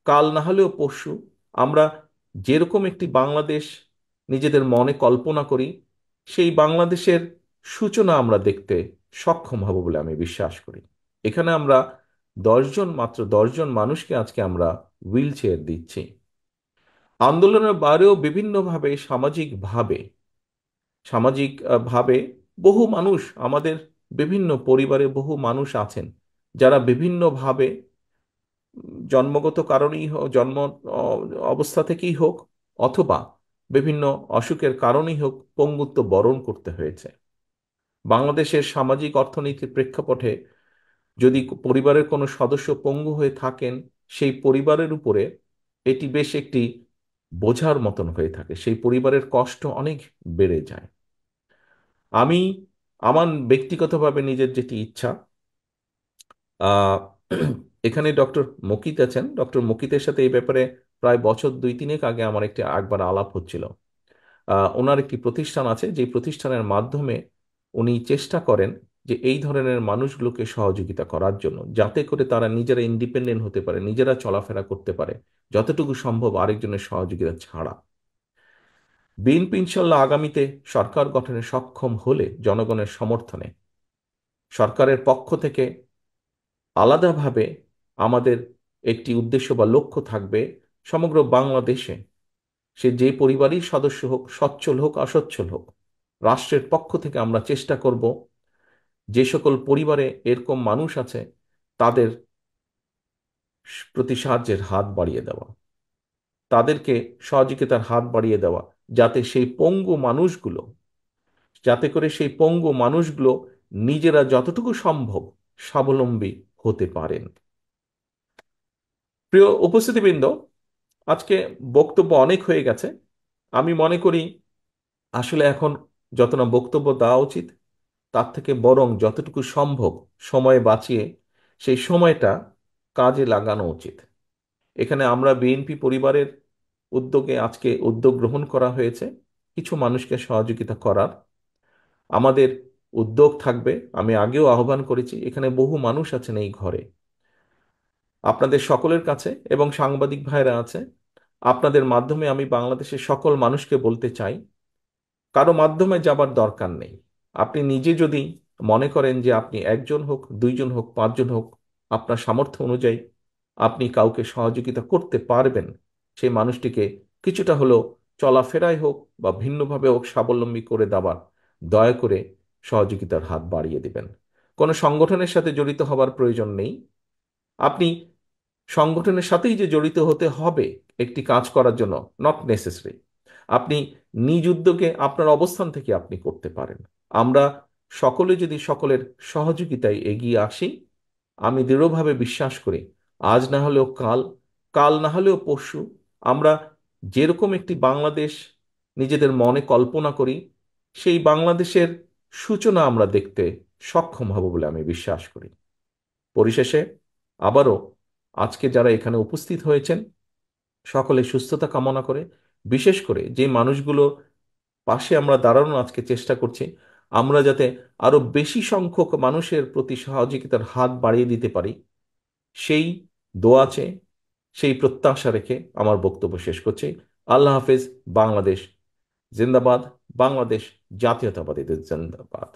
কাল না হলেও পরশু আমরা যেরকম একটি বাংলাদেশ নিজেদের মনে কল্পনা করি, সেই বাংলাদেশের সূচনা আমরা দেখতে সক্ষম হব বলে আমি বিশ্বাস করি। এখানে আমরা 10 জন, মাত্র 10 জন মানুষকে আজকে আমরা হুইল চেয়ার দিচ্ছি। আন্দোলনের বাইরেও বিভিন্নভাবে সামাজিক ভাবে বহু মানুষ, আমাদের বিভিন্ন পরিবারে বহু মানুষ আছেন যারা বিভিন্নভাবে জন্মগত কারণেই হোক, জন্ম অবস্থা থেকেই হোক, অথবা বিভিন্ন অসুখের কারণেই হোক, পঙ্গুত্ব বরণ করতে হয়েছে। বাংলাদেশের সামাজিক অর্থনীতির প্রেক্ষাপটে যদি পরিবারের কোনো সদস্য পঙ্গু হয়ে থাকেন, সেই পরিবারের উপরে এটি বেশ একটি বোঝার মতন হয়ে থাকে, সেই পরিবারের কষ্ট অনেক বেড়ে যায়। আমি আমার ব্যক্তিগতভাবে নিজের যেটি ইচ্ছা, আহ, এখানে ডক্টর মকিত আছেন, ডক্টর মকিতের সাথে এই ব্যাপারে প্রায় বছর 2-3 আগে আমার একবার আলাপ হচ্ছিল। ওনার একটি প্রতিষ্ঠান আছে, যে প্রতিষ্ঠানের মাধ্যমে উনি চেষ্টা করেন যে এই ধরনের মানুষগুলোকে সহযোগিতা করার জন্য, যাতে করে তারা নিজেরা ইন্ডিপেন্ডেন্ট হতে পারে, নিজেরা চলাফেরা করতে পারে, যতটুকু সম্ভব আরেকজনের সহযোগিতা ছাড়া। বিএনপি ইনশাল্লাহ আগামীতে সরকার গঠনে সক্ষম হলে জনগণের সমর্থনে সরকারের পক্ষ থেকে আলাদাভাবে আমাদের একটি উদ্দেশ্য বা লক্ষ্য থাকবে, সমগ্র বাংলাদেশে সে যে পরিবারই সদস্য হোক, সচ্ছল হোক অসচ্ছল হোক, রাষ্ট্রের পক্ষ থেকে আমরা চেষ্টা করব যে সকল পরিবারে এরকম মানুষ আছে তাদের প্রতি সাহায্যের হাত বাড়িয়ে দেওয়া, তাদেরকে সহযোগিতার হাত বাড়িয়ে দেওয়া, যাতে সেই পঙ্গু মানুষগুলো যাতে করে সেই পঙ্গু মানুষগুলো নিজেরা যতটুকু সম্ভব স্বাবলম্বী হতে পারেন। প্রিয় উপস্থিতিবৃন্দ, আজকে বক্তব্য অনেক হয়ে গেছে। আমি মনে করি আসলে এখন যত না বক্তব্য দেওয়া উচিত, তার থেকে বরং যতটুকু সম্ভব সময় বাঁচিয়ে সেই সময়টা কাজে লাগানো উচিত। এখানে আমরা বিএনপি পরিবারের উদ্যোগে আজকে উদ্যোগ গ্রহণ করা হয়েছে কিছু মানুষকে সহযোগিতা করার। আমাদের উদ্যোগ থাকবে, আমি আগেও আহ্বান করেছি, এখানে বহু মানুষ আছেন এই ঘরে, আপনাদের সকলের কাছে এবং সাংবাদিক ভাইরা আছে, আপনাদের মাধ্যমে আমি বাংলাদেশের সকল মানুষকে বলতে চাই, কারো মাধ্যমে যাবার দরকার নেই। আপনি নিজে যদি মনে করেন যে আপনি 1 জন হোক, 2 জন হোক, 5 জন হোক, আপনার সামর্থ্য অনুযায়ী আপনি কাউকে সহযোগিতা করতে পারবেন, সেই মানুষটিকে কিছুটা হলেও চলাফেরায় হোক বা ভিন্নভাবে হোক স্বাবলম্বী করে দেওয়ার দয়া করে সহযোগিতার হাত বাড়িয়ে দিবেন। কোনো সংগঠনের সাথে জড়িত হবার প্রয়োজন নেই। আপনি সংগঠনের সাথেই যে জড়িত হতে হবে একটি কাজ করার জন্য, নট নেসেসারি। আপনি নিজ উদ্যোগে আপনার অবস্থান থেকে আপনি করতে পারেন। আমরা সকলে যদি সকলের সহযোগিতায় এগিয়ে আসি, আমি দৃঢ়ভাবে বিশ্বাস করি আজ না হলেও কাল, কাল না হলেও পরশু আমরা যেরকম একটি বাংলাদেশ নিজেদের মনে কল্পনা করি, সেই বাংলাদেশের সূচনা আমরা দেখতে সক্ষম হব বলে আমি বিশ্বাস করি। পরিশেষে আবারও আজকে যারা এখানে উপস্থিত হয়েছেন সকলে সুস্থতা কামনা করে, বিশেষ করে যে মানুষগুলোর পাশে আমরা দাঁড়ানোর আজকে চেষ্টা করছি, আমরা যাতে আরো বেশি সংখ্যক মানুষের প্রতি সহযোগিতার হাত বাড়িয়ে দিতে পারি, সেই দোয়া চেয়ে, সেই প্রত্যাশা রেখে আমার বক্তব্য শেষ করছি। আল্লাহ হাফেজ। বাংলাদেশ জিন্দাবাদ। বাংলাদেশ জাতীয়তাবাদীদের জিন্দাবাদ।